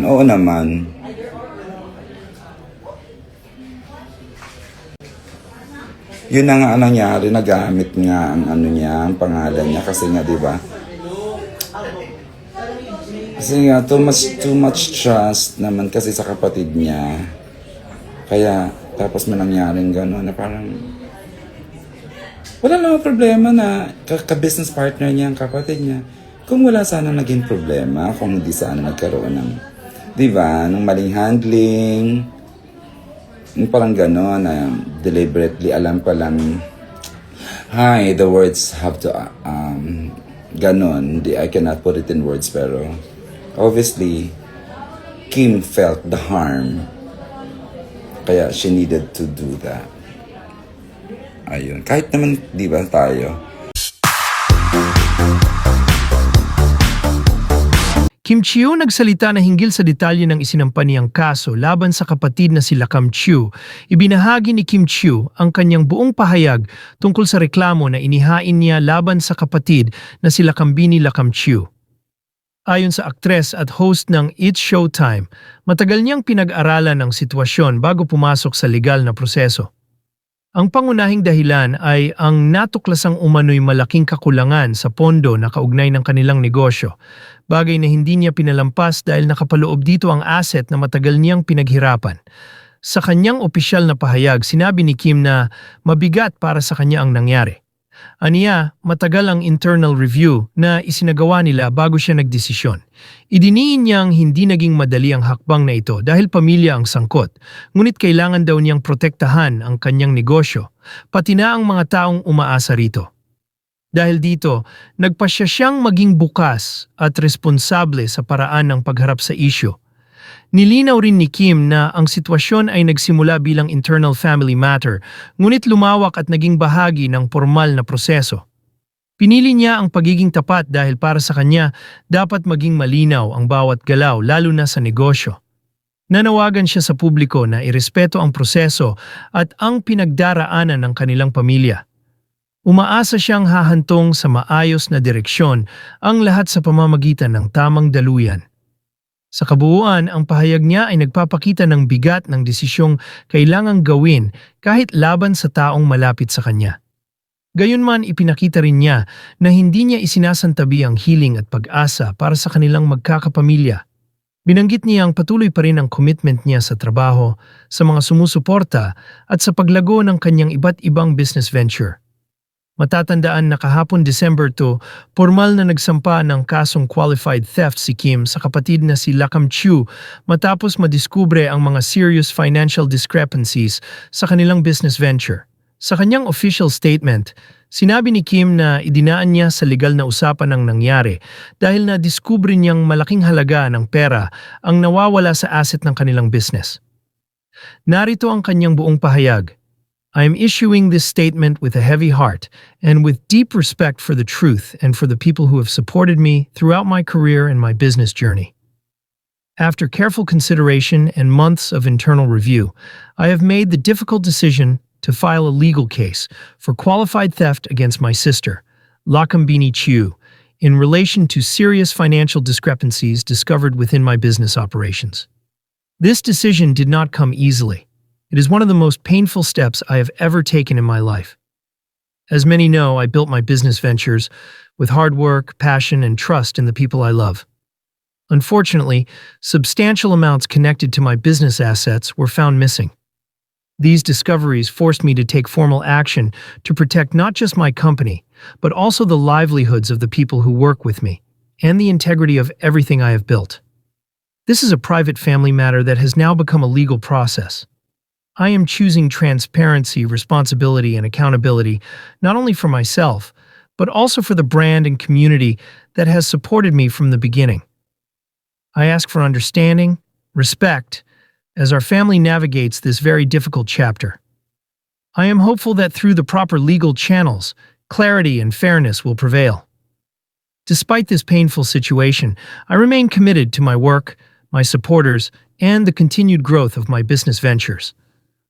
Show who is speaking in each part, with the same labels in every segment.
Speaker 1: oo naman. Yun na nga ang nangyari, nagamit nga ang ano niya, ang pangalan niya kasi nga, 'di ba? Kasi nga too much trust naman kasi sa kapatid niya. Kaya tapos may nangyaring gano'n na parang wala namang problema na ka-business partner niya ang kapatid niya. Kung wala sana naging problema, kung hindi sana nagkaroon ng, 'di ba, ng maling handling, yung parang gano'n na deliberately alam pa lang, hi, the words have to, gano'n, I cannot put it in words, pero obviously, Kim felt the harm, kaya she needed to do that. Ayun, kahit naman, di ba tayo,
Speaker 2: Kim Chiu nagsalita na hinggil sa detalye ng isinampa niyang kaso laban sa kapatid na si Lakam Chiu. Ibinahagi ni Kim Chiu ang kanyang buong pahayag tungkol sa reklamo na inihain niya laban sa kapatid na si Lakambini Lakam Chiu. Ayon sa aktres at host ng It's Showtime, matagal niyang pinag-aralan ang sitwasyon bago pumasok sa legal na proseso. Ang pangunahing dahilan ay ang natuklasang umano'y malaking kakulangan sa pondo na kaugnay ng kanilang negosyo, bagay na hindi niya pinalampas dahil nakapaloob dito ang asset na matagal niyang pinaghirapan. Sa kanyang opisyal na pahayag, sinabi ni Kim na mabigat para sa kanya ang nangyari. Aniya, matagal ang internal review na isinagawa nila bago siya nagdesisyon. Idiniin niyang hindi naging madali ang hakbang na ito dahil pamilya ang sangkot, ngunit kailangan daw niyang protektahan ang kanyang negosyo, pati na ang mga taong umaasa rito. Dahil dito, nagpasya siyang maging bukas at responsable sa paraan ng pagharap sa isyu. Nilinaw rin ni Kim na ang sitwasyon ay nagsimula bilang internal family matter, ngunit lumawak at naging bahagi ng formal na proseso. Pinili niya ang pagiging tapat dahil para sa kanya, dapat maging malinaw ang bawat galaw lalo na sa negosyo. Nanawagan siya sa publiko na irespeto ang proseso at ang pinagdaraanan ng kanilang pamilya. Umaasa siyang hahantong sa maayos na direksyon ang lahat sa pamamagitan ng tamang daluyan. Sa kabuuan, ang pahayag niya ay nagpapakita ng bigat ng desisyong kailangang gawin kahit laban sa taong malapit sa kanya. Gayunman, ipinakita rin niya na hindi niya isinasantabi ang hiling at pag-asa para sa kanilang magkakapamilya. Binanggit niya ang patuloy pa rin ang commitment niya sa trabaho, sa mga sumusuporta at sa paglago ng kanyang iba't ibang business venture. Matatandaan na kahapon December 2, formal na nagsampa ng kasong qualified theft si Kim sa kapatid na si Lakam Chiu matapos madiskubre ang mga serious financial discrepancies sa kanilang business venture. Sa kanyang official statement, sinabi ni Kim na idinaan niya sa legal na usapan ang nangyari dahil na-discover niyang malaking halaga ng pera ang nawawala sa asset ng kanilang business. Narito ang kanyang buong pahayag. I am issuing this statement with a heavy heart and with deep respect for the truth and for the people who have supported me throughout my career and my business journey. After careful consideration and months of internal review, I have made the difficult decision to file a legal case for qualified theft against my sister, Lakambini Chiu, in relation to serious financial discrepancies discovered within my business operations. This decision did not come easily. It is one of the most painful steps I have ever taken in my life. As many know, I built my business ventures with hard work, passion, and trust in the people I love. Unfortunately, substantial amounts connected to my business assets were found missing. These discoveries forced me to take formal action to protect not just my company, but also the livelihoods of the people who work with me, and the integrity of everything I have built. This is a private family matter that has now become a legal process. I am choosing transparency, responsibility, and accountability, not only for myself, but also for the brand and community that has supported me from the beginning. I ask for understanding, respect, as our family navigates this very difficult chapter. I am hopeful that through the proper legal channels, clarity and fairness will prevail. Despite this painful situation, I remain committed to my work, my supporters, and the continued growth of my business ventures.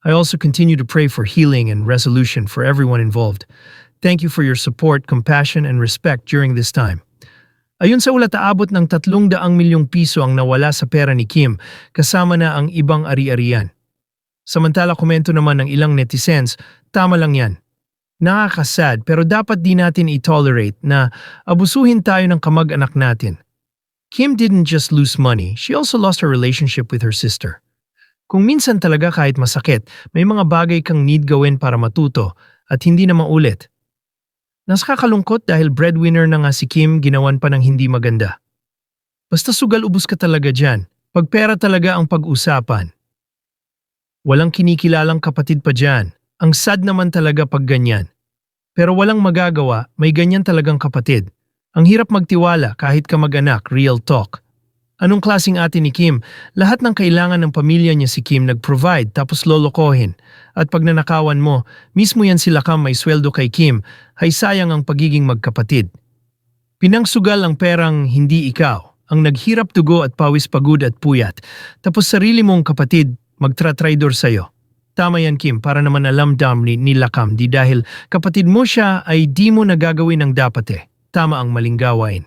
Speaker 2: I also continue to pray for healing and resolution for everyone involved. Thank you for your support, compassion, and respect during this time. Ayon sa ulat, aabot ng 300 milyong piso ang nawala sa pera ni Kim, kasama na ang ibang ari-arian. Samantala komento naman ng ilang netizens, tama lang yan. Nakakasad pero dapat di natin i-tolerate na abusuhin tayo ng kamag-anak natin. Kim didn't just lose money, she also lost her relationship with her sister. Kung minsan talaga kahit masakit, may mga bagay kang need gawin para matuto at hindi na maulit. Nakakalungkot dahil breadwinner na nga si Kim, ginawan pa ng hindi maganda. Basta sugal ubos ka talaga dyan, pag pera talaga ang pag-usapan. Walang kinikilalang kapatid pa dyan, ang sad naman talaga pag ganyan. Pero walang magagawa, may ganyan talagang kapatid. Ang hirap magtiwala kahit kamag-anak, real talk. Anong klaseng ate ni Kim? Lahat ng kailangan ng pamilya niya si Kim nag-provide tapos lolokohin. At pag nanakawan mo, mismo yan sila Kam may sweldo kay Kim, ay sayang ang pagiging magkapatid. Pinangsugal ang perang hindi ikaw, ang naghirap dugo at pawis pagod at puyat. Tapos sarili mong kapatid, magtra-traidor sa'yo. Tama yan Kim, para naman alam nila Kam, di dahil kapatid mo siya ay di mo nagagawin ang dapat eh. Tama ang maling gawain.